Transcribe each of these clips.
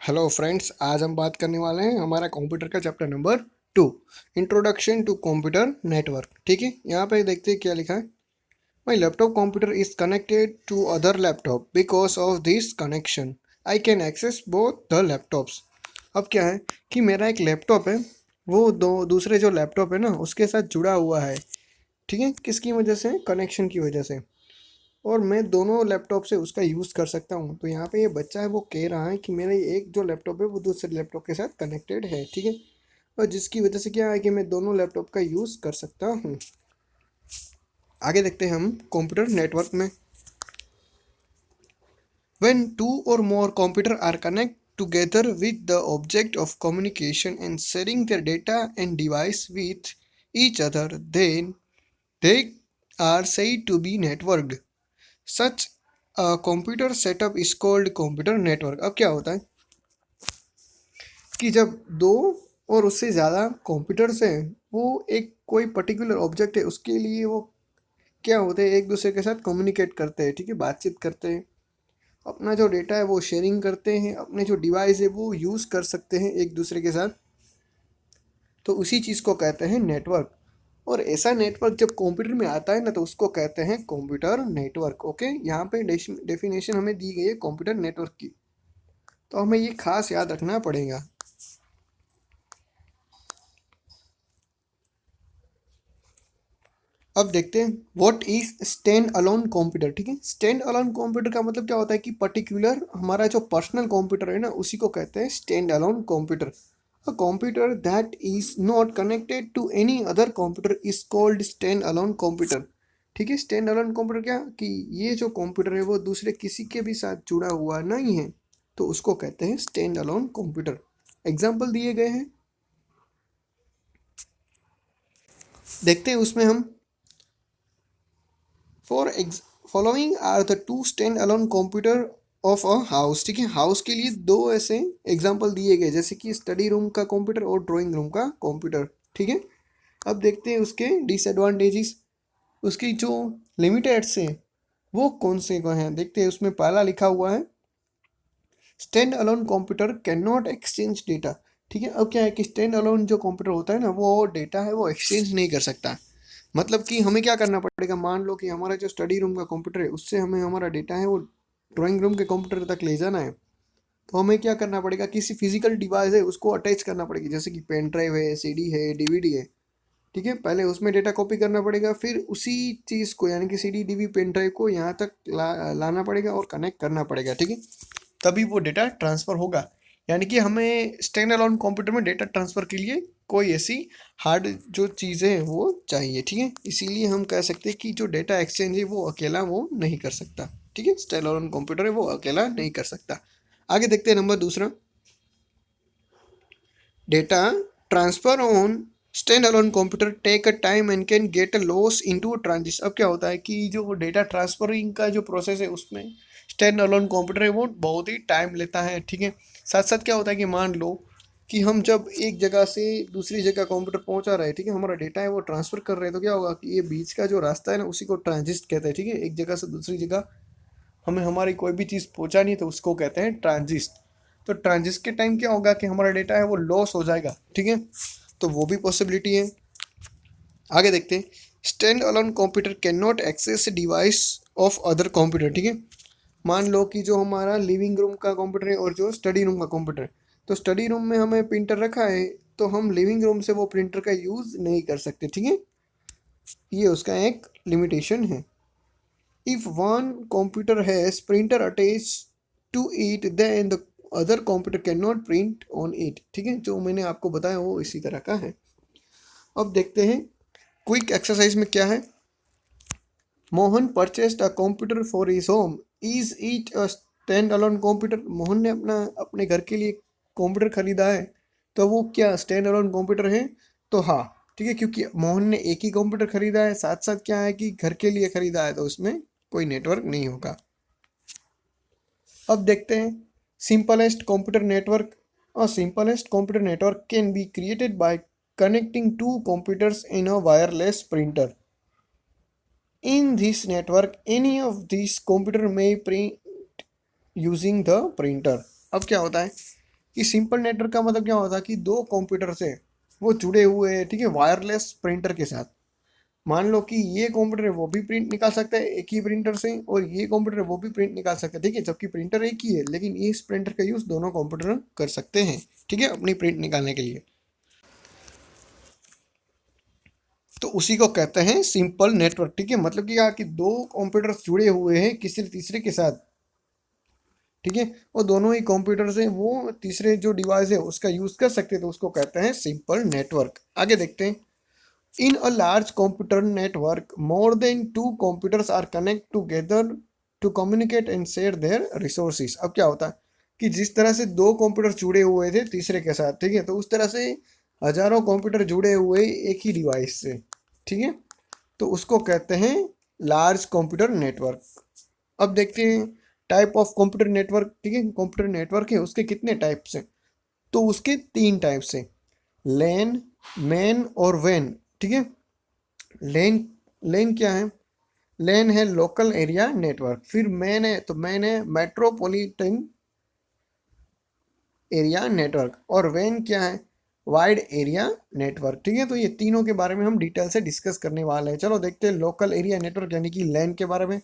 Hello friends, आज हम बात करने वाले हैं हमारा कंप्यूटर का chapter number 2, introduction to computer network. ठीक है, यहाँ पे देखते हैं क्या लिखा है। My laptop computer is connected to other laptop because of this connection I can access both the laptops. अब क्या है कि मेरा एक लैपटॉप है, वो दो दूसरे जो लैपटॉप है ना उसके साथ जुड़ा हुआ है। ठीक है, किसकी वजह से? कनेक्शन की वजह से। और मैं दोनों लैपटॉप से उसका यूज़ कर सकता हूँ। तो यहाँ पे ये बच्चा है वो कह रहा है कि मेरा ये एक जो लैपटॉप है वो दूसरे लैपटॉप के साथ कनेक्टेड है। ठीक है, और जिसकी वजह से क्या है कि मैं दोनों लैपटॉप का यूज़ कर सकता हूँ। आगे देखते हैं हम कंप्यूटर नेटवर्क में। When two or more computers are connected together with the object of communication and sharing their data and device with each other, then they are said to be networked. Such a computer setup is called computer network। अब क्या होता है कि जब दो और उससे ज़्यादा कंप्यूटर्स हैं, वो एक कोई पर्टिकुलर ऑब्जेक्ट है उसके लिए वो क्या होते हैं, एक दूसरे के साथ कम्युनिकेट करते हैं। ठीक है, बातचीत करते हैं, अपना जो डेटा है वो शेयरिंग करते हैं, अपने जो डिवाइस है वो यूज़ कर सकते हैं एक दूसरे के साथ। तो उसी चीज़ को कहते हैं नेटवर्क। और ऐसा नेटवर्क जब कंप्यूटर में आता है ना तो उसको कहते हैं कंप्यूटर नेटवर्क। ओके, यहाँ पे डेफिनेशन हमें दी गई है कंप्यूटर नेटवर्क की, तो हमें ये खास याद रखना पड़ेगा। अब देखते हैं what is stand alone computer. ठीक है, स्टैंड अलोन कंप्यूटर का मतलब क्या होता है कि पर्टिकुलर हमारा जो पर्सनल कंप्यूटर है ना उसी को कहते हैं stand alone computer. A computer that is not connected to any other computer is called stand alone computer. ठीक है, स्टैंड अलोन कंप्यूटर क्या कि ये जो कंप्यूटर है वो दूसरे किसी के भी साथ जुड़ा हुआ नहीं है, तो उसको कहते हैं स्टैंड अलोन कंप्यूटर। एग्जाम्पल दिए गए हैं, देखते हैं उसमें हम। For following are the two stand alone computer of a house. ठीक है, हाउस के लिए दो ऐसे एग्जांपल दिए गए, जैसे कि स्टडी रूम का कंप्यूटर और ड्राइंग रूम का कंप्यूटर। ठीक है, अब देखते हैं उसके डिसएडवांटेजेस, उसकी जो लिमिटेड्स हैं वो कौन से को हैं। देखते हैं, उसमें पहला लिखा हुआ है stand alone computer can not exchange data. ठीक है, अब क्या है कि स्टैंड अलोन जो कंप्यूटर होता है ना वो डेटा है वो एक्सचेंज नहीं कर सकता। मतलब कि हमें क्या करना पड़ेगा, मान लो कि हमारा जो स्टडी रूम का कंप्यूटर है उससे हमें हमारा डेटा है वो ड्राइंग रूम के कंप्यूटर तक ले जाना है। तो हमें क्या करना पड़ेगा, किसी फिजिकल डिवाइस है उसको अटैच करना पड़ेगी, जैसे कि पेन ड्राइव है, सीडी है, डीवीडी है। ठीक है, पहले उसमें डेटा कॉपी करना पड़ेगा, फिर उसी चीज़ को यानी कि सीडी डीवी पेन ड्राइव को यहाँ तक लाना पड़ेगा और कनेक्ट करना पड़ेगा। ठीक है, तभी वो डेटा ट्रांसफ़र होगा। यानी कि हमें स्टैंड अलोन कंप्यूटर में डेटा ट्रांसफ़र के लिए कोई ऐसी हार्ड जो चीज़ें हैं वो चाहिए। ठीक है, इसीलिए हम कह सकते हैं कि जो डेटा एक्सचेंज है वो अकेला वो नहीं कर सकता। ठीक है, स्टैंड अलोन कंप्यूटर है वो अकेला नहीं कर सकता। आगे देखते हैं नंबर दूसरा, data transfer on stand alone computer take a time and can get a loss into transition. अब क्या होता है कि जो डेटा ट्रांसफरिंग का जो प्रोसेस है उसमें स्टैंड अलोन कंप्यूटर है वो बहुत ही टाइम लेता है। ठीक है, साथ साथ क्या होता है कि मान लो कि हम जब एक जगह से दूसरी जगह कंप्यूटर पहुंचा रहे हैं, ठीक है, हमारा डेटा है वो ट्रांसफर कर रहे हैं, तो क्या होगा कि ये बीच का जो रास्ता है ना उसी को ट्रांजिट कहते हैं। ठीक है, एक जगह से दूसरी जगह हमें हमारी कोई भी चीज़ पहुंचानी तो उसको कहते हैं ट्रांजिट। तो ट्रांजिट के टाइम क्या होगा कि हमारा डेटा है वो लॉस हो जाएगा। ठीक है, तो वो भी पॉसिबिलिटी है। आगे देखते हैं, stand alone computer can not access device of other computer. ठीक है, मान लो कि जो हमारा लिविंग रूम का कंप्यूटर है और जो स्टडी रूम का कंप्यूटर है, तो स्टडी रूम में हमें प्रिंटर रखा है, तो हम लिविंग रूम से वो प्रिंटर का यूज़ नहीं कर सकते। ठीक है, ये उसका एक लिमिटेशन है। If one computer has printer attach to it then the other computer can not print on it. ठीक है, जो मैंने आपको बताया वो इसी तरह का है। अब देखते हैं क्विक एक्सरसाइज में क्या है। Mohan purchased a computer for his home, is it a stand alone computer. Mohan ने अपने घर के लिए कंप्यूटर खरीदा है, तो वो क्या स्टैंड अलोन कंप्यूटर है? तो हाँ, ठीक है, क्योंकि मोहन ने एक ही कंप्यूटर खरीदा है, साथ साथ क्या है कि घर के लिए खरीदा है, तो उसमें कोई नेटवर्क नहीं होगा। अब देखते हैं simplest computer network. A simplest computer network can be created by connecting two computers in a wireless printer. In this network, any of these computer may print using the printer. अब क्या होता है कि सिंपल नेटवर्क का मतलब क्या होता है कि दो कंप्यूटर से वो जुड़े हुए हैं, ठीक है, वायरलेस प्रिंटर के साथ। मान लो कि ये कंप्यूटर है वो भी प्रिंट निकाल सकता है एक ही प्रिंटर से, और ये कंप्यूटर है वो भी प्रिंट निकाल सकता है, ठीक है, जबकि प्रिंटर एक ही है, लेकिन इस प्रिंटर का यूज़ दोनों कंप्यूटर कर सकते हैं, ठीक है, अपनी प्रिंट निकालने के लिए। तो उसी को कहते हैं सिंपल नेटवर्क, ठीक है। मतलब कि क्या कि दो कंप्यूटर जुड़े हुए हैं किसी तीसरे के साथ, ठीक है, और दोनों ही कंप्यूटर से वो तीसरे जो डिवाइस है उसका यूज कर सकते हैं, तो उसको कहते हैं सिंपल नेटवर्क। आगे देखते हैं। In a large computer network more than two computers are connect together to communicate and share their resources. अब क्या होता है कि जिस तरह से दो कंप्यूटर जुड़े हुए थे तीसरे के साथ, ठीक है, तो उस तरह से हजारों कंप्यूटर जुड़े हुए एक ही डिवाइस से, ठीक है, तो उसको कहते हैं लार्ज कंप्यूटर नेटवर्क। अब देखते हैं टाइप ऑफ कंप्यूटर नेटवर्क, ठीक है, कंप्यूटर नेटवर्क है उसके कितने टाइप्स हैं, तो उसके तीन टाइप्स हैं, लैन, मैन और वैन, ठीक है। लैन, लैन क्या है, लैन है लोकल एरिया नेटवर्क। फिर मैन है, तो मैन है मेट्रोपॉलिटन एरिया नेटवर्क। और वैन क्या है, वाइड एरिया नेटवर्क, ठीक है। तो ये तीनों के बारे में हम डिटेल से डिस्कस करने वाले हैं। चलो देखते हैं लोकल एरिया नेटवर्क यानी कि लैन के बारे में।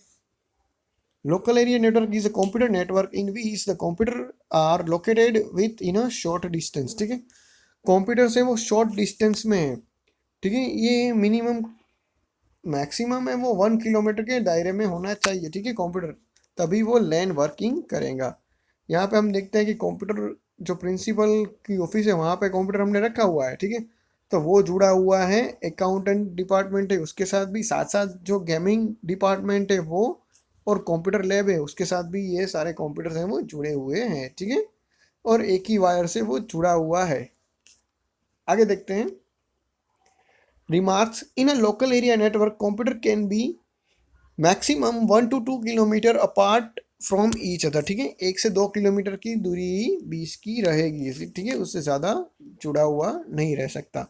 Local area network is a computer network in which the computer are located within a short distance, ठीक है। कंप्यूटर से वो शॉर्ट डिस्टेंस में है, ठीक है, ये मिनिमम मैक्सिमम है वो 1 किलोमीटर के दायरे में होना चाहिए, ठीक है, कंप्यूटर, तभी वो लैन वर्किंग करेगा। यहाँ पे हम देखते हैं कि कंप्यूटर जो प्रिंसिपल की ऑफिस है वहाँ पे कंप्यूटर हमने रखा हुआ है, ठीक है, तो वो जुड़ा हुआ है अकाउंटेंट डिपार्टमेंट है उसके साथ भी, साथ साथ जो गेमिंग डिपार्टमेंट है वो, और कंप्यूटर लैब है उसके साथ भी, ये सारे कंप्यूटर्स हैं वो जुड़े हुए हैं, ठीक है, और एक ही वायर से वो जुड़ा हुआ है। आगे देखते हैं। Remarks, in a local area network computer can be maximum 1 to 2 kilometre apart from each other, ठीक है, 1 से 2 किलोमीटर की दूरी बीच की रहेगी, ठीक है, उससे ज़्यादा जुड़ा हुआ नहीं रह सकता।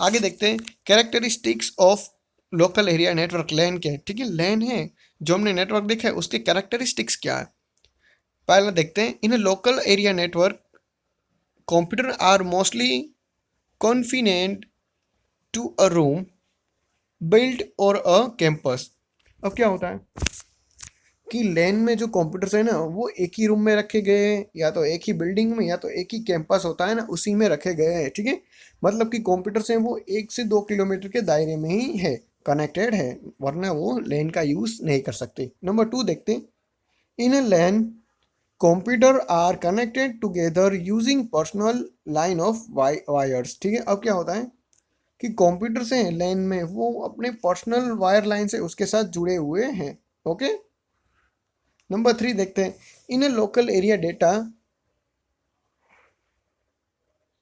आगे देखते हैं characteristics of local area network, LAN क्या है, ठीक है, लैन है जो हमने नेटवर्क देखा है उसके कैरेक्टरिस्टिक्स क्या है। पहला देखते हैं, in local area network computer are mostly confined to a room build or a campus. अब क्या होता है कि लैन में जो कंप्यूटर्स है ना वो एक ही रूम में रखे गए हैं, या तो एक ही बिल्डिंग में, या तो एक ही कैंपस होता है ना उसी में रखे गए हैं, ठीक है, मतलब कि कंप्यूटर्स हैं वो 1 से 2 किलोमीटर के दायरे में ही है, कनेक्टेड है, वरना वो लैन का यूज नहीं कर सकते। नंबर 2 देखते हैं। In a LAN computer are connected together using personal line of wires, ठीक है। अब क्या होता है कि कंप्यूटर से लैन में वो अपने पर्सनल वायर लाइन से उसके साथ जुड़े हुए हैं, ओके। नंबर 3 देखते हैं। In a local area data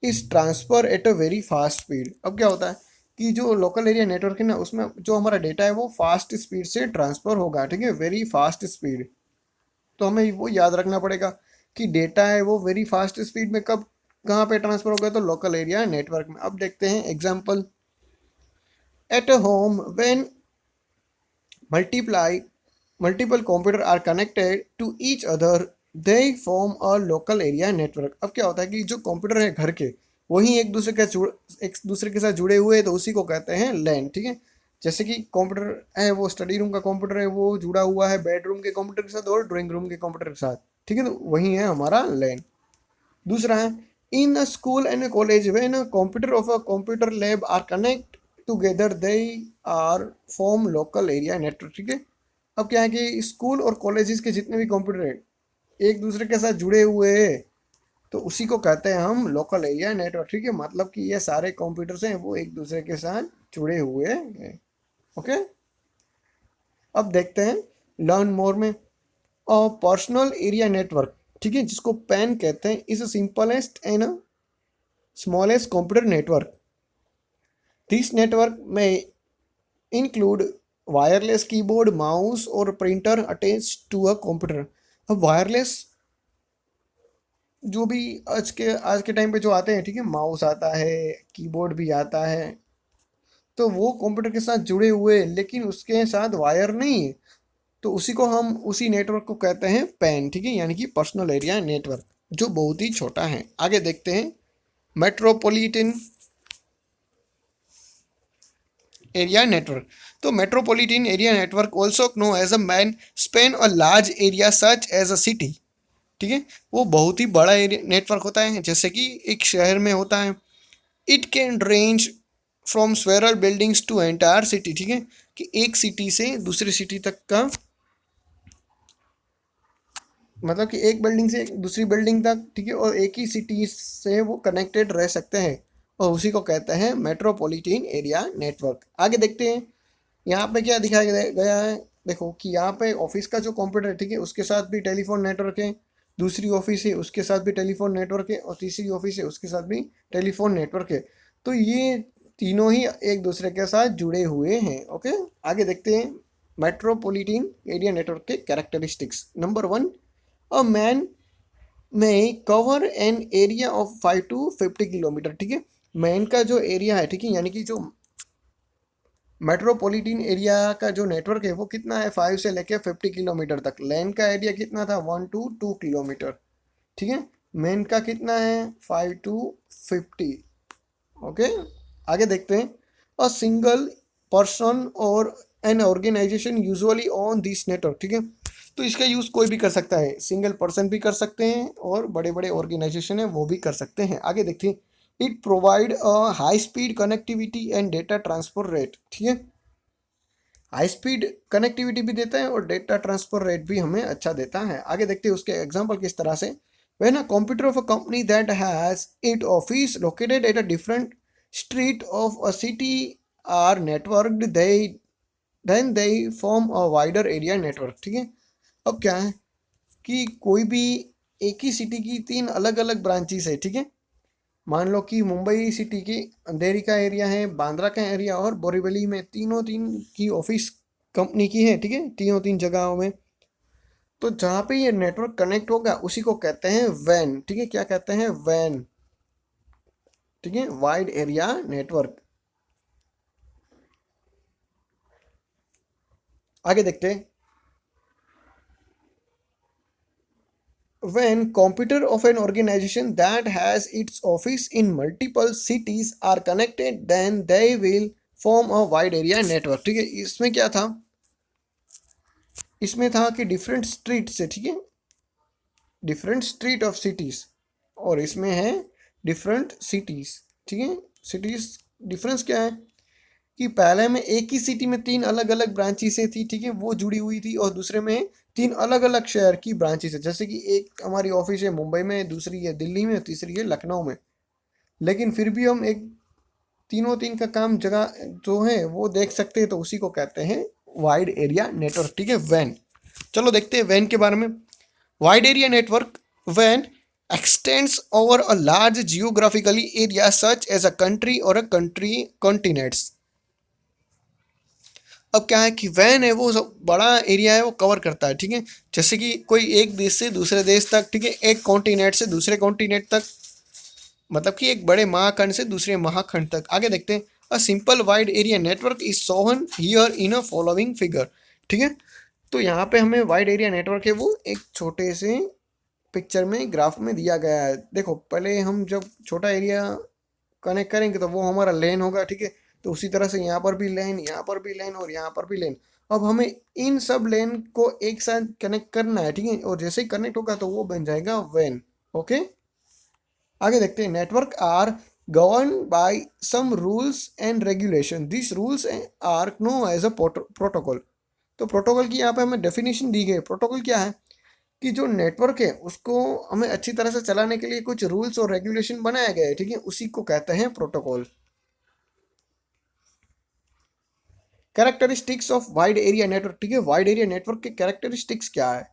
is transfer at a very fast speed. अब क्या होता है कि जो लोकल एरिया नेटवर्क है ना उसमें जो हमारा डेटा है वो फास्ट स्पीड से ट्रांसफर होगा, ठीक है, वेरी फास्ट स्पीड। तो हमें वो याद रखना पड़ेगा कि डेटा है वो वेरी फास्ट स्पीड में कब कहाँ पे ट्रांसफर होगा, तो लोकल एरिया नेटवर्क में। अब देखते हैं example. At a home when multiply multiple computers are connected to each other, they form a local area network। अब क्या होता है कि जो कंप्यूटर है घर के वही एक दूसरे के साथ जुड़े हुए हैं, तो उसी को कहते हैं लैन, ठीक है। जैसे कि कंप्यूटर है वो स्टडी रूम का कंप्यूटर है वो जुड़ा हुआ है बेडरूम के कंप्यूटर के साथ और ड्राइंग रूम के कंप्यूटर के साथ, ठीक है, तो वही है हमारा लैन। दूसरा है, in a school and college when a computer of a computer lab are connect together they are form local area network, ठीक है। अब क्या है कि स्कूल और कॉलेजेस के जितने भी कंप्यूटर हैं एक दूसरे के साथ जुड़े हुए हैं, तो उसी को कहते हैं हम लोकल एरिया नेटवर्क, ठीक है, मतलब कि ये सारे कंप्यूटर्स हैं वो एक दूसरे के साथ जुड़े हुए हैं, ओके। अब देखते हैं लर्न मोर में। और पर्सनल एरिया नेटवर्क, ठीक है, जिसको पैन कहते हैं, is simplest and smallest computer network. This network में इंक्लूड वायरलेस कीबोर्ड, माउस और printer attach to a computer. अब वायरलेस जो भी आज के टाइम पे जो आते हैं, ठीक है, माउस आता है, कीबोर्ड भी आता है, तो वो कंप्यूटर के साथ जुड़े हुए हैं, लेकिन उसके साथ वायर नहीं है, तो उसी को हम उसी नेटवर्क को कहते हैं पैन, ठीक है, यानी कि पर्सनल एरिया नेटवर्क। जो बहुत ही छोटा है। आगे देखते हैं मेट्रोपॉलिटन एरिया नेटवर्क। तो metropolitan area network also know as a MAN span a large area such as a city. ठीक है, वो बहुत ही बड़ा एरिया नेटवर्क होता है जैसे कि एक शहर में होता है। It can range from several buildings to entire city. ठीक है, कि एक सिटी से दूसरी सिटी तक का, मतलब कि एक बिल्डिंग से दूसरी बिल्डिंग तक, ठीक है, और एक ही सिटी से वो कनेक्टेड रह सकते हैं, और उसी को कहते हैं मेट्रोपॉलिटन एरिया नेटवर्क। आगे देखते हैं यहाँ पे क्या दिखाया गया है। देखो कि यहाँ पे ऑफिस का जो कंप्यूटर है, ठीक है, उसके साथ भी टेलीफोन नेटवर्क है, दूसरी ऑफिस है उसके साथ भी टेलीफोन नेटवर्क है, और तीसरी ऑफिस है उसके साथ भी टेलीफोन नेटवर्क है। तो ये तीनों ही एक दूसरे के साथ जुड़े हुए हैं। ओके, आगे देखते हैं मेट्रोपॉलिटन एरिया नेटवर्क के characteristics. Number one, a MAN may cover an area of 5 to 50 kilometre. ठीक है, मैन का जो एरिया है, ठीक है, यानी कि जो मेट्रोपॉलिटन एरिया का जो नेटवर्क है वो कितना है, 5 से लेके 50 किलोमीटर तक। लैंड का एरिया कितना था, 1 to 2 किलोमीटर। ठीक है, मेन का कितना है, 5 to 50। ओके, आगे देखते हैं अ सिंगल पर्सन और an organisation usually on this network. ठीक है, तो इसका यूज़ कोई भी कर सकता है, सिंगल पर्सन भी कर सकते हैं और बड़े बड़े ऑर्गेनाइजेशन है वो भी कर सकते हैं। आगे देखते हैं it provide a high speed connectivity and data transfer rate. ठीक है, हाई स्पीड कनेक्टिविटी भी देता है और डेटा ट्रांसफर रेट भी हमें अच्छा देता है। आगे देखते हैं उसके एग्जांपल किस तरह से। When a computer of a company that has it office located at a different street of a city are networked, they then they form a wider area network. ठीक है, अब क्या है कि कोई भी एक ही सिटी की तीन अलग अलग ब्रांचेस है। ठीक है, मान लो कि मुंबई सिटी की अंधेरी का एरिया है, बांद्रा का एरिया और बोरीवली में, तीनों तीन की ऑफिस कंपनी की है। ठीक है, तीनों तीन जगहों में। तो जहाँ पे ये नेटवर्क कनेक्ट होगा उसी को कहते हैं वैन। ठीक है, क्या कहते हैं, वैन। ठीक है, वाइड एरिया नेटवर्क। आगे देखते हैं when computer of an organization that has its office in multiple cities are connected, then they will form a wide area network। ठीक है, इसमें क्या था, इसमें था कि डिफरेंट स्ट्रीट से, ठीक है, डिफरेंट स्ट्रीट ऑफ सिटीज, और इसमें है डिफरेंट सिटीज। ठीक है, सिटीज डिफरेंस क्या है कि पहले में एक ही सिटी में तीन अलग अलग ब्रांचेस थी। ठीक है, वो जुड़ी हुई थी, और दूसरे में तीन अलग अलग शहर की ब्रांचेस है। जैसे कि एक हमारी ऑफिस है मुंबई में, दूसरी है दिल्ली में, तीसरी है लखनऊ में। लेकिन फिर भी हम एक तीनों तीन का काम जगह जो है वो देख सकते हैं, तो उसी को कहते हैं वाइड एरिया नेटवर्क। ठीक है, वैन। चलो देखते हैं वैन के बारे में। वाइड एरिया नेटवर्क वैन extends over a large geographically area such as a country or a country continents। अब क्या है कि वैन है वो सब बड़ा एरिया है वो कवर करता है। ठीक है, जैसे कि कोई एक देश से दूसरे देश तक, ठीक है, एक कॉन्टिनेंट से दूसरे कॉन्टिनेंट तक, मतलब कि एक बड़े महाखंड से दूसरे महाखंड तक। आगे देखते हैं a simple wide area network is Sohan here in a following figure. ठीक है, तो यहाँ पे हमें वाइड एरिया नेटवर्क है वो एक छोटे से पिक्चर में, ग्राफ में दिया गया है। देखो पहले हम जब छोटा एरिया कनेक्ट करेंगे तो वो हमारा लेन होगा। ठीक है, तो उसी तरह से यहाँ पर भी लेन, यहाँ पर भी लेन और यहाँ पर भी लेन। अब हमें इन सब लेन को एक साथ कनेक्ट करना है। ठीक है, और जैसे ही कनेक्ट होगा तो वो बन जाएगा वैन। ओके, आगे देखते हैं network are govern by some rules and regulation, this rules are know as अ प्रोटोकॉल। तो प्रोटोकॉल की यहाँ पे हमें डेफिनेशन दी गई। प्रोटोकॉल क्या है कि जो नेटवर्क है उसको हमें अच्छी तरह से चलाने के लिए कुछ रूल्स और रेगुलेशन बनाए गए हैं। ठीक है, उसी को कहते हैं protocol. Characteristics of wide area network. ठीक है, वाइड एरिया नेटवर्क के कैरेक्टरिस्टिक्स क्या है,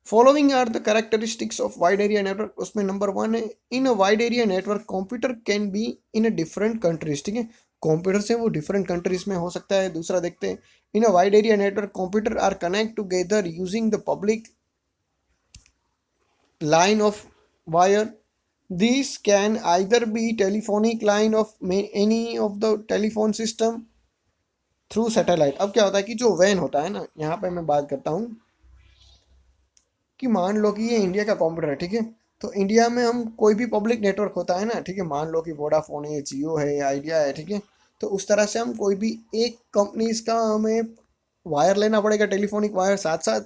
following are the characteristics of wide area network. उसमें नंबर वन है in a wide area network computer can be in a different countries. ठीक है, computer से वो डिफरेंट कंट्रीज में हो सकता है। दूसरा देखते हैं in a wide area network computer are connect together using the public line of wire. These can either be telephonic line of any of the telephone system through satellite। अब क्या होता है कि जो वैन होता है ना, यहाँ पे मैं बात करता हूँ कि मान लो कि ये इंडिया का कंप्यूटर है। ठीक है, तो इंडिया में हम कोई भी पब्लिक नेटवर्क होता है ना, ठीक है, मान लो कि वोडाफोन है, जियो है, आइडिया है, ठीक है, तो उस तरह से हम कोई भी एक कंपनीज का हमें वायर लेना पड़ेगा, टेलीफोनिक वायर, साथ साथ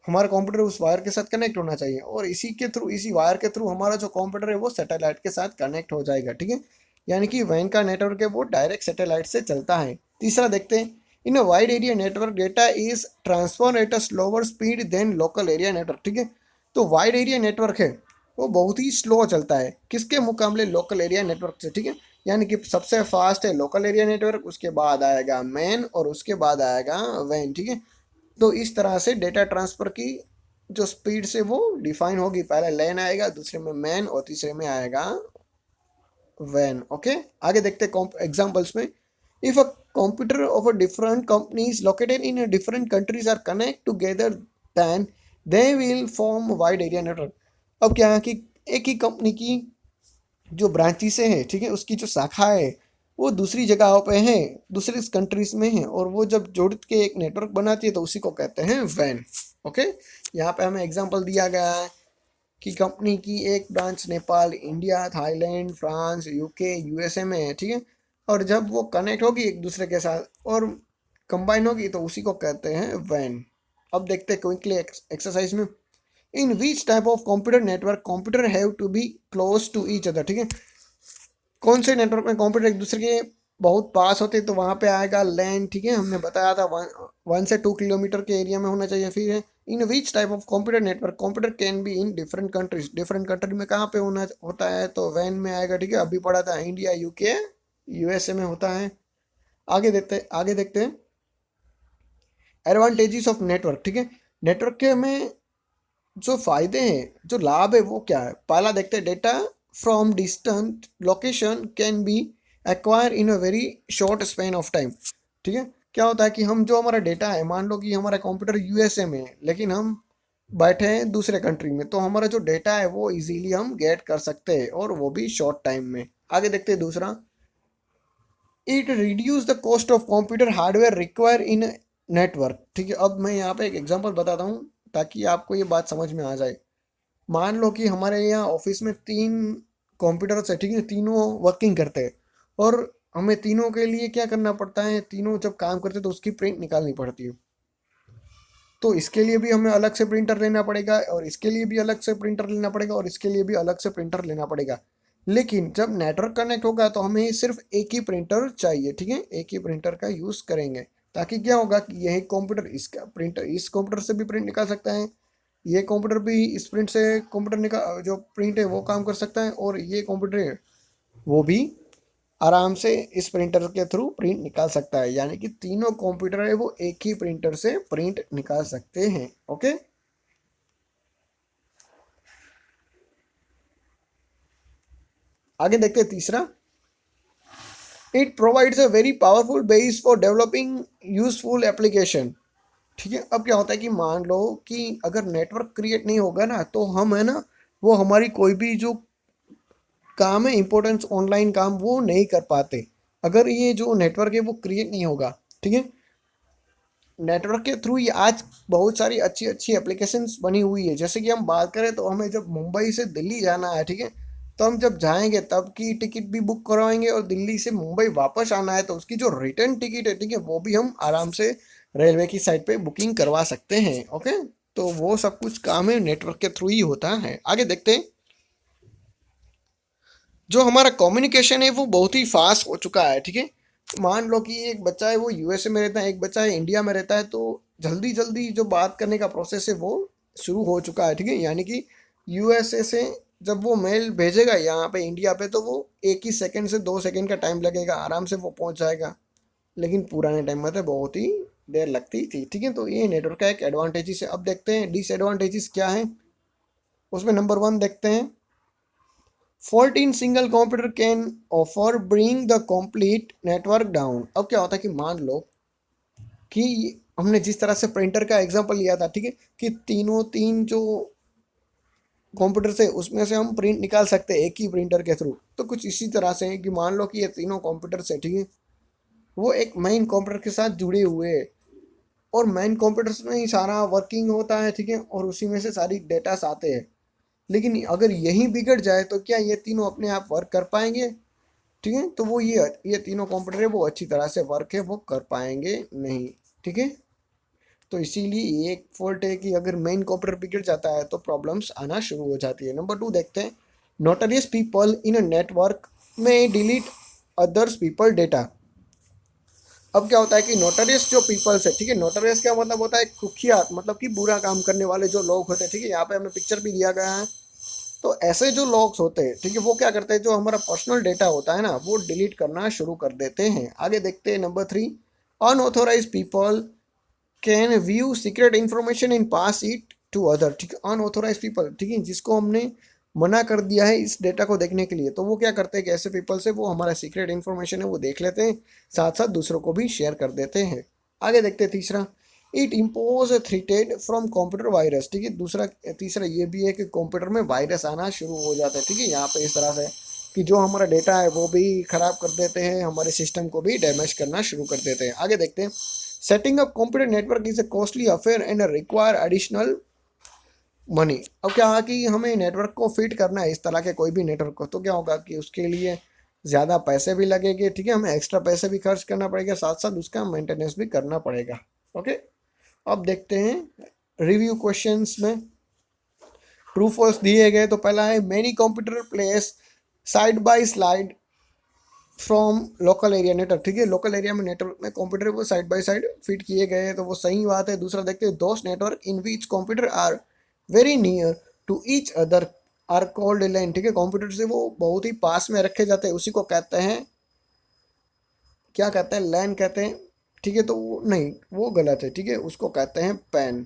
हमारा कंप्यूटर उस वायर के साथ कनेक्ट होना चाहिए, और इसी के थ्रू, इसी वायर के थ्रू हमारा जो कंप्यूटर है वो सैटेलाइट के साथ कनेक्ट हो जाएगा, ठीक है। यानी कि वैन का नेटवर्क है वो डायरेक्ट सैटेलाइट से चलता है। तीसरा देखते हैं, in a wide area network data is transfer at a slower speed than local area network, ठीक है। तो वाइड एरिया नेटवर्क है वो बहुत ही स्लो चलता है, किसके मुकाबले, लोकल एरिया नेटवर्क से, ठीक है। यानी कि सबसे फास्ट है लोकल एरिया नेटवर्क, उसके बाद आएगा मैन, और उसके बाद आएगा वैन, ठीक है। तो इस तरह से डेटा ट्रांसफर की जो स्पीड से वो डिफाइन होगी, पहले लैन आएगा, दूसरे में मैन, और तीसरे में आएगा वैन। ओके, आगे देखते हैं एग्जांपल्स में। If a computer of a different companies located in different countries are connect together then they will form wide area network. अब क्या है कि एक ही कंपनी की जो ब्रांचेस है, ठीक है, उसकी जो शाखा है वो दूसरी जगहों पे है, दूसरी कंट्रीज में है, और वो जब जोड़ के एक नेटवर्क बनाती है तो उसी को कहते हैं वैन। ओके, यहाँ पे हमें एग्जांपल दिया गया है कि कंपनी की एक branch Nepal, India, Thailand, France, UK, USA में है, ठीक है, और जब वो कनेक्ट होगी एक दूसरे के साथ और कंबाइन होगी तो उसी को कहते हैं वैन। अब देखते हैं क्विकली एक्सरसाइज में, in which type of computer network computer have to be close to each other, ठीक है। कौन से नेटवर्क में कंप्यूटर एक दूसरे के बहुत पास होते हैं, तो वहाँ पे आएगा लैन, ठीक है, हमने बताया था 1 से 2 किलोमीटर के एरिया में होना चाहिए। फिर है in which type of computer network computer can be in different countries, different country में कहाँ पे होना होता है, तो वैन में आएगा, ठीक है। अभी पढ़ा था इंडिया, यूके, यूएसए में होता है। आगे देखते हैं एडवांटेजेस ऑफ नेटवर्क, ठीक है। नेटवर्क के हमें जो फायदे हैं, जो लाभ है वो क्या है, पहला देखते हैं, data from distant location can be acquire in a very short span of time, ठीक है। क्या होता है कि हम जो हमारा डेटा है, मान लो कि हमारा कंप्यूटर यूएसए में है लेकिन हम बैठे हैं दूसरे कंट्री में, तो हमारा जो डेटा है वो इजीली हम गेट कर सकते हैं, और वो भी शॉर्ट टाइम में। आगे देखते हैं दूसरा, it reduce the cost of computer hardware require in network, ठीक है। अब मैं यहाँ पे एक एग्जांपल बताता हूँ ताकि आपको ये बात समझ में आ जाए। मान लो कि हमारे यहाँ ऑफिस में 3 कंप्यूटर है, ठीक है, तीनों वर्किंग करते हैं, और हमें तीनों के लिए क्या करना पड़ता है, तीनों जब काम करते हैं तो उसकी प्रिंट निकालनी पड़ती है। तो इसके लिए भी हमें अलग से प्रिंटर लेना पड़ेगा, और इसके लिए भी अलग से प्रिंटर लेना पड़ेगा, और इसके लिए भी अलग से प्रिंटर लेना पड़ेगा। लेकिन जब नेटवर्क कनेक्ट होगा तो हमें सिर्फ एक ही प्रिंटर चाहिए, ठीक है, एक ही प्रिंटर का यूज़ करेंगे, ताकि क्या होगा कि यही कंप्यूटर इसका प्रिंटर इस कंप्यूटर से भी प्रिंट निकाल सकता है, ये कंप्यूटर भी इस प्रिंट से कंप्यूटर निकाल जो प्रिंट है वो काम कर सकता है, और ये कंप्यूटर है वो भी आराम से इस प्रिंटर के थ्रू प्रिंट निकाल सकता है। यानी कि तीनों कंप्यूटर है वो एक ही प्रिंटर से प्रिंट निकाल सकते हैं। ओके, आगे देखते हैं तीसरा, it provides a very powerful base for developing useful application, ठीक है। अब क्या होता है कि मान लो कि अगर नेटवर्क क्रिएट नहीं होगा ना, तो हम है ना वो हमारी कोई भी जो काम है इंपॉर्टेंस ऑनलाइन काम वो नहीं कर पाते, अगर ये जो नेटवर्क है वो क्रिएट नहीं होगा, ठीक है। नेटवर्क के थ्रू ये आज बहुत सारी अच्छी अच्छी एप्लीकेशंस बनी हुई है। जैसे कि हम बात करें तो हमें जब मुंबई से दिल्ली जाना है, ठीक है, तो हम जब जाएंगे तब की टिकट भी बुक करवाएंगे, और दिल्ली से मुंबई वापस आना है तो उसकी जो रिटर्न टिकट है, ठीक है, वो भी हम आराम से रेलवे की साइट पे बुकिंग करवा सकते हैं। ओके, तो वो सब कुछ काम है नेटवर्क के थ्रू ही होता है। आगे देखते हैं, जो हमारा कम्युनिकेशन है वो बहुत ही फास्ट हो चुका है, ठीक है। मान लो कि एक बच्चा है वो यूएसए में रहता है, एक बच्चा है इंडिया में रहता है, तो जल्दी जल्दी जो बात करने का प्रोसेस है वो शुरू हो चुका है, ठीक है। यानी कि यूएसए से जब वो मेल भेजेगा यहाँ पे इंडिया पे, तो वो 1 ही सेकंड से 2 सेकंड का टाइम लगेगा, आराम से वो पहुँच जाएगा। लेकिन पुराने टाइम में तो बहुत ही देर लगती थी, ठीक है। तो ये नेटवर्क का एक एडवांटेजेस है। अब देखते हैं डिसएडवांटेजेस क्या है, उसमें नंबर 1 देखते हैं, fault in single computer can offer bring the complete network down. अब क्या होता है कि मान लो कि हमने जिस तरह से प्रिंटर का एग्जांपल लिया था, ठीक है, कि तीन जो कंप्यूटर से उसमें से हम प्रिंट निकाल सकते हैं एक ही प्रिंटर के थ्रू, तो कुछ इसी तरह से है कि मान लो कि ये तीनों कंप्यूटर से, ठीक है, वो एक मेन कंप्यूटर के साथ जुड़े हुए हैं, और मेन कंप्यूटर्स में ही सारा वर्किंग होता है, ठीक है, और उसी में से सारी डेटास आते हैं। लेकिन अगर यही बिगड़ जाए तो क्या ये तीनों अपने आप वर्क कर पाएंगे? ठीक है, तो वो ये तीनों कंप्यूटर है वो अच्छी तरह से वर्क है वो कर पाएंगे नहीं। ठीक है, तो इसीलिए एक फॉल्ट है कि अगर मेन कंप्यूटर बिगड़ जाता है तो प्रॉब्लम्स आना शुरू हो जाती है। नंबर 2 देखते हैं, नोटरियस पीपल इन अ नेटवर्क में डिलीट अदर्स पीपल डेटा। अब क्या होता है कि नोटरियस जो पीपल्स है, ठीक है, नोटरियस क्या मतलब होता है? कुख्यात, मतलब कि बुरा काम करने वाले जो लोग होते हैं। ठीक है, यहाँ पे हमें पिक्चर भी दिया गया है। तो ऐसे जो लॉग्स होते हैं, ठीक है, वो क्या करते हैं, जो हमारा पर्सनल डेटा होता है ना वो डिलीट करना शुरू कर देते हैं। आगे देखते हैं number 3, unauthorize people can view secret information in pass it to other. ठीक है, अनऑथोराइज पीपल, ठीक है, जिसको हमने मना कर दिया है इस डेटा को देखने के लिए, तो वो क्या करते हैं कि ऐसे पीपल से वो हमारा सीक्रेट इन्फॉर्मेशन है वो देख लेते हैं, साथ साथ दूसरों को भी शेयर कर देते हैं। आगे देखते हैं तीसरा, it impose threatened from computer virus. ठीक है, तीसरा ये भी है कि कंप्यूटर में वायरस आना शुरू हो जाता है। ठीक है, यहाँ पे इस तरह से कि जो हमारा डेटा है वो भी खराब कर देते हैं, हमारे सिस्टम को भी डैमेज करना शुरू कर देते हैं। आगे देखते हैं, setting up computer network is a costly affair and require additional money. अब क्या है कि हमें नेटवर्क को फिट करना है, इस तरह के कोई भी नेटवर्क को, तो क्या होगा कि उसके लिए ज़्यादा पैसे भी लगेंगे। ठीक है, हमें एक्स्ट्रा पैसे भी खर्च करना पड़ेगा, साथ साथ उसका मेंटेनेंस भी करना पड़ेगा। ओके, अब देखते हैं रिव्यू क्वेश्चंस में ट्रू फॉल्स दिए गए। तो पहला है, many computer place side by side from local area network. ठीक है, लोकल एरिया में नेटवर्क में कंप्यूटर वो साइड बाय साइड फिट किए गए हैं, तो वो सही बात है। दूसरा देखते हैं, दोस्त network in which computer are very near to each other are called LAN. ठीक है, कंप्यूटर से वो बहुत ही पास में रखे जाते हैं, उसी को कहते हैं, क्या कहते हैं, लैन कहते हैं। ठीक है, तो वो नहीं, वो गलत है। ठीक है, उसको कहते हैं पैन।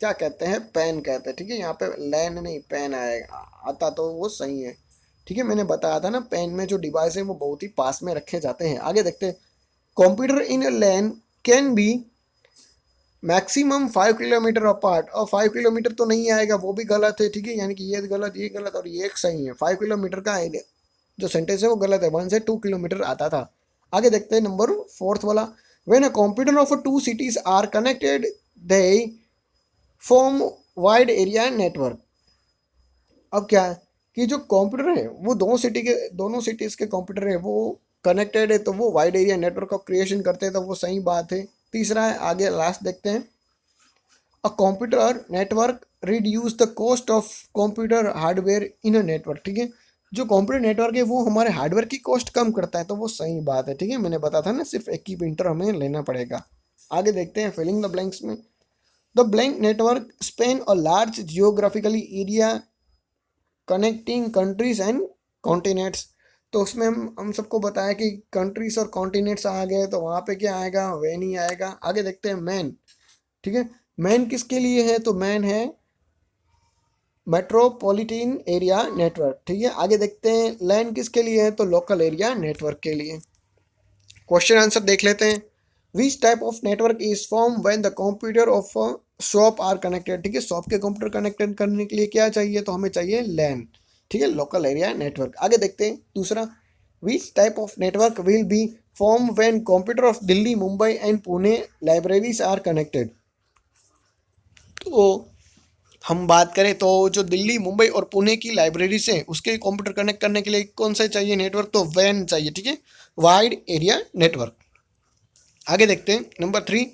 क्या कहते हैं? पैन कहते हैं। ठीक है, यहाँ पे लैन नहीं पैन आएगा, आता तो वो सही है। ठीक है, मैंने बताया था ना, पेन में जो डिवाइस है वो बहुत ही पास में रखे जाते हैं। आगे देखते हैं, computer in LAN can be maximum 5 kilometre apart. और 5 किलोमीटर तो नहीं आएगा, वो भी गलत है। ठीक है, यानी कि ये गलत और ये एक सही है। 5 किलोमीटर का जो सेंटेंस है वो गलत है, 1 से 2 किलोमीटर आता था। आगे देखते हैं नंबर 4 वाला, when a computer of 2 cities are connected they form wide area network. अब क्या है कि जो कंप्यूटर है वो दोनों सिटीज़ के कंप्यूटर है वो कनेक्टेड है, तो वो वाइड एरिया नेटवर्क का क्रिएशन करते हैं, तो वो सही बात है। तीसरा है, आगे लास्ट देखते हैं, a computer network reduce the cost of computer hardware in a network. ठीक है, जो कंप्यूटर नेटवर्क है वो हमारे हार्डवेयर की कॉस्ट कम करता है, तो वो सही बात है। ठीक है, मैंने बताया था ना, सिर्फ एक ही प्रिंटर हमें लेना पड़ेगा। आगे देखते हैं फिलिंग द ब्लैंक्स में, the blank network Spain a large geographically area connecting countries and continents. तो उसमें हम सबको बताया कि कंट्रीज और कॉन्टिनेंट्स आ गए, तो वहाँ पे क्या आएगा? वे नहीं आएगा। आगे देखते हैं मैन। ठीक है, मैन किसके लिए है? तो मैन है मेट्रोपॉलिटन एरिया नेटवर्क। ठीक है, आगे देखते हैं, लैन किसके लिए है? तो लोकल एरिया नेटवर्क के लिए। क्वेश्चन आंसर देख लेते हैं, which type of network is form when the computer of shop are connected. ठीक है, शॉप के कंप्यूटर कनेक्टेड करने के लिए क्या चाहिए? तो हमें चाहिए लैन। ठीक है, लोकल एरिया नेटवर्क। आगे देखते हैं दूसरा, which type of network will be form when computer of Delhi, Mumbai and Pune libraries are connected. तो हम बात करें तो जो दिल्ली, मुंबई और पुणे की लाइब्रेरी से उसके कंप्यूटर कनेक्ट करने के लिए कौन सा चाहिए नेटवर्क? तो वैन चाहिए। ठीक है, वाइड एरिया नेटवर्क। आगे देखते हैं number 3,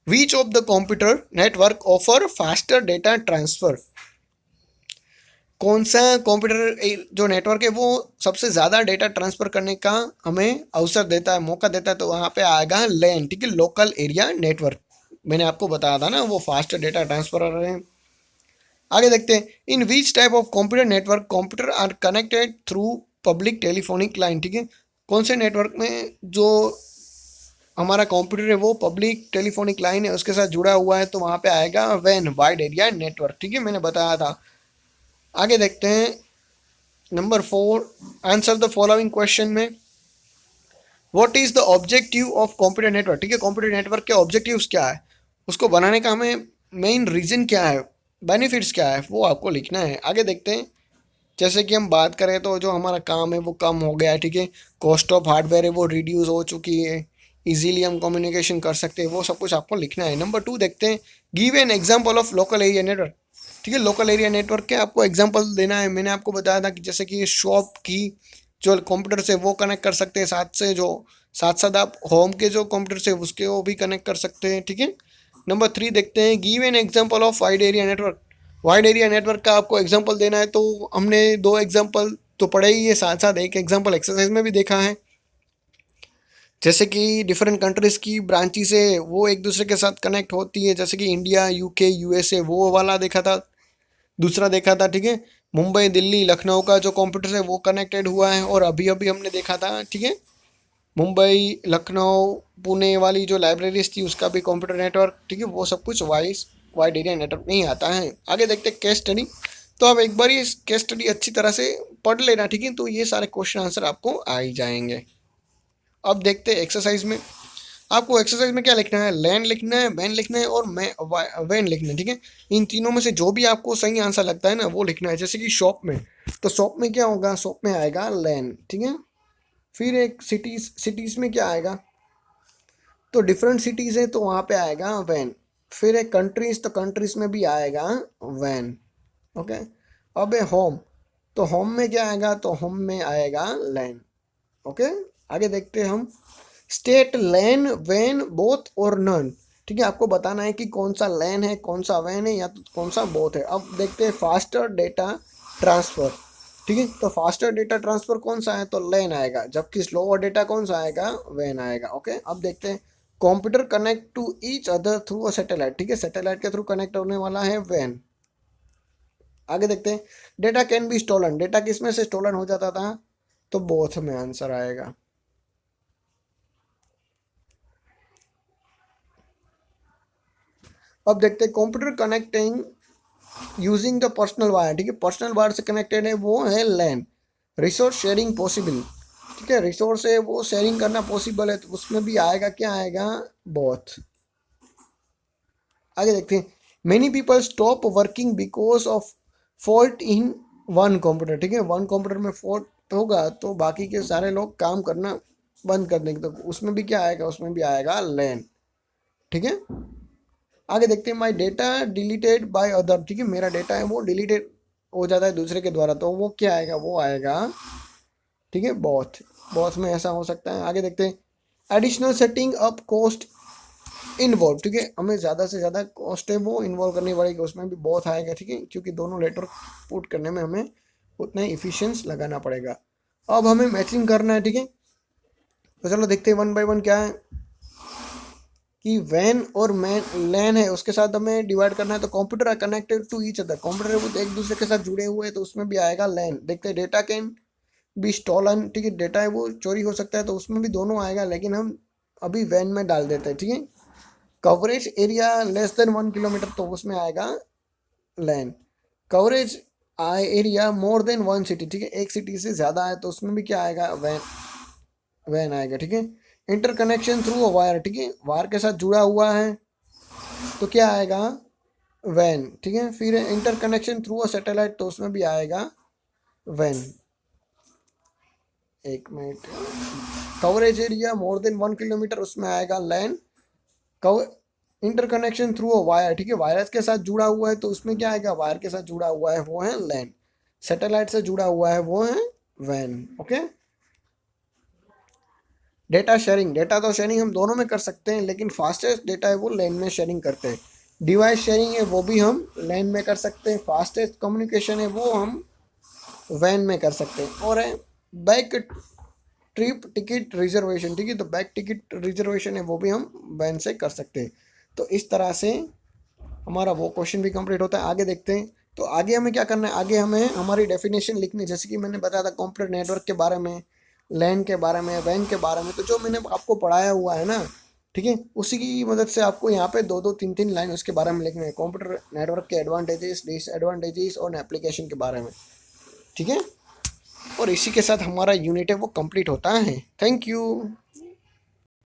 which of the computer network offer faster data transfer. कौन सा कंप्यूटर जो नेटवर्क है वो सबसे ज़्यादा डेटा ट्रांसफर करने का हमें अवसर देता है, मौका देता है? तो वहाँ पे आएगा लैन। ठीक है, लोकल एरिया नेटवर्क। मैंने आपको बताया था ना, वो फास्ट डेटा ट्रांसफर है। आगे देखते हैं, in which type of computer network computer are connected through public telephonic line. ठीक है, कौन से नेटवर्क में जो हमारा कंप्यूटर है वो पब्लिक टेलीफोनिक लाइन है उसके साथ जुड़ा हुआ है? तो वहाँ पे आएगा वैन, वाइड एरिया नेटवर्क। ठीक है, मैंने बताया था। आगे देखते हैं number 4, answer the following question में, what is the objective of computer network. ठीक है, कंप्यूटर नेटवर्क के ऑब्जेक्टिव्स क्या है, उसको बनाने का हमें मेन रीजन क्या है, बेनिफिट्स क्या है, वो आपको लिखना है। आगे देखते हैं, जैसे कि हम बात करें तो जो हमारा काम है वो कम हो गया है। ठीक है, कॉस्ट ऑफ हार्डवेयर है वो रिड्यूस हो चुकी है, इजीली हम कम्युनिकेशन कर सकते हैं, वो सब कुछ आपको लिखना है। नंबर 2 देखते हैं, give an example of local area network. ठीक है। लोकल एरिया नेटवर्क के आपको एग्जांपल देना है। मैंने आपको बताया था कि जैसे कि शॉप की जो कंप्यूटर से वो कनेक्ट कर सकते हैं, साथ साथ आप होम के जो कंप्यूटर से उसके वो भी कनेक्ट कर सकते हैं। ठीक है। नंबर 3 देखते हैं, give an example of wide area network. Wide area network का आपको एग्जांपल देना है, तो हमने 2 एग्जांपल तो पढ़े ही है, साथ साथ एक एग्जांपल एक्सरसाइज में भी देखा है। जैसे कि डिफरेंट कंट्रीज़ की ब्रांचेस है वो एक दूसरे के साथ कनेक्ट होती है, जैसे कि इंडिया, यूके, यूएसए, वो वाला देखा था। दूसरा देखा था, ठीक है, मुंबई, दिल्ली, लखनऊ का जो कंप्यूटर है वो कनेक्टेड हुआ है। और अभी अभी हमने देखा था, ठीक है, मुंबई, लखनऊ, पुणे वाली जो लाइब्रेरीज थी उसका भी कंप्यूटर नेटवर्क, ठीक है, वो सब कुछ वाइड एरिया नेटवर्क में ही आता है। आगे देखते हैं केस स्टडी। तो अब एक बार ये केस स्टडी अच्छी तरह से पढ़ लेना, ठीक है, तो ये सारे क्वेश्चन आंसर आपको आ ही जाएंगे। अब देखते हैं एक्सरसाइज में। आपको एक्सरसाइज में क्या लिखना है, लैन लिखना है, वैन लिखना है और वैन लिखना है। ठीक है, इन तीनों में से जो भी आपको सही आंसर लगता है ना वो लिखना है। जैसे कि शॉप में, तो शॉप में क्या होगा, शॉप में आएगा लैन। ठीक है, फिर एक सिटीज़ में क्या आएगा, तो डिफरेंट सिटीज़ है तो वहाँ पे आएगा वैन। फिर एक कंट्रीज, तो कंट्रीज में भी आएगा वैन। ओके। अब है होम, तो होम में क्या आएगा, तो होम में आएगा लैन। ओके। आगे देखते हैं हम, स्टेट लैन वैन बोथ और नन। ठीक है, आपको बताना है कि कौन सा लैन है, कौन सा वैन है, या तो कौन सा बोथ है। अब देखते हैं फास्टर डेटा ट्रांसफ़र। ठीक है, तो फास्टर डेटा ट्रांसफ़र कौन सा है, तो लैन आएगा, जबकि स्लोअर डेटा कौन सा आएगा, वैन आएगा। ओके। अब देखते हैं, computer connect to each other through a satellite. ठीक है, सैटेलाइट के थ्रू कनेक्ट होने वाला है वैन। आगे देखते हैं, data can be stolen. Data किस में से स्टोलन हो जाता था, तो बोथ में आंसर आएगा। अब देखते हैं, computer connecting using the personal wire. ठीक है, पर्सनल वायर से कनेक्टेड है वो है लैन। Resource sharing possible. ठीक है, रिसोर्स है वो शेयरिंग करना पॉसिबल है, तो उसमें भी आएगा, क्या आएगा, बोथ। आगे देखते हैं, many people stop working because of fault in one computer. ठीक है, वन कंप्यूटर में फॉल्ट होगा तो बाकी के सारे लोग काम करना बंद कर देंगे, तो उसमें भी क्या आएगा, उसमें भी आएगा लैन। ठीक है। आगे देखते हैं, my data deleted by other. ठीक है, मेरा डेटा है वो डिलीटेड हो जाता है दूसरे के द्वारा, तो वो क्या आएगा, वो आएगा, ठीक है, बॉथ। बॉथ में ऐसा हो सकता है। आगे देखते हैं, additional setting up cost involve. ठीक है, हमें ज़्यादा से ज़्यादा कॉस्ट है वो इन्वॉल्व करनी पड़ेगी, उसमें भी बॉथ आएगा। ठीक है, क्योंकि दोनों नेटवर्क पुट करने में हमें उतना ही इफिशियंस लगाना पड़ेगा। अब हमें मैचिंग करना है। ठीक है, तो चलो देखते हैं वन बाय वन क्या है, कि वैन और मैन लैन है उसके साथ हमें डिवाइड करना है। तो computer are connected to each other, computer वो एक दूसरे के साथ जुड़े हुए हैं, तो उसमें भी आएगा लैन। देखते हैं, डेटा कैन बी स्टॉलन। ठीक है, डेटा है वो चोरी हो सकता है, तो उसमें भी दोनों आएगा, लेकिन हम अभी वैन में डाल देते हैं। ठीक है, coverage area less than 1 kilometre, तो उसमें आएगा LAN. Coverage area more than 1 city. ठीक है, एक सिटी से ज़्यादा है, तो उसमें भी क्या आएगा, वैन, वैन आएगा। ठीक है, इंटरकनेक्शन थ्रू अ वायर। ठीक है, वायर के साथ जुड़ा हुआ है, तो क्या आएगा, वैन। ठीक है, फिर इंटरकनेक्शन थ्रू अ सैटेलाइट, तो उसमें भी आएगा वैन। एक minute, coverage area more than 1 kilometre, उसमें आएगा LAN. Cover interconnection through a wire. ठीक है, वायरस के साथ जुड़ा हुआ है, तो उसमें क्या आएगा, वायर के साथ जुड़ा हुआ है वो है लैन। सैटेलाइट से जुड़ा हुआ है वो है वैन। ओके। डेटा शेयरिंग, डेटा तो शेयरिंग हम दोनों में कर सकते हैं, लेकिन फास्टेस्ट डेटा है वो लैन में शेयरिंग करते हैं। डिवाइस शेयरिंग है वो भी हम लैन में कर सकते हैं। फास्टेस्ट कम्युनिकेशन है वो हम वैन में कर सकते हैं। और है बैक ट्रिप टिकट रिजर्वेशन। ठीक है, तो बैक टिकट रिजर्वेशन है वो भी हम वैन से कर सकते हैं। तो इस तरह से हमारा वो क्वेश्चन भी कंप्लीट होता है। आगे देखते हैं, तो आगे हमें क्या करना है, आगे हमें हमारी डेफिनेशन लिखनी है। जैसे कि मैंने बताया था कंप्यूटर नेटवर्क के बारे में, लैन के बारे में, वैन के बारे में, तो जो मैंने आपको पढ़ाया हुआ है ना, ठीक है, उसी की मदद से आपको यहाँ पे 2-2, 3-3 लाइन उसके बारे में लिखना है, कंप्यूटर नेटवर्क के एडवांटेजेस, डिसएडवांटेजेस और एप्लीकेशन के बारे में। ठीक है, और इसी के साथ हमारा यूनिट है वो कंप्लीट होता है। Thank you.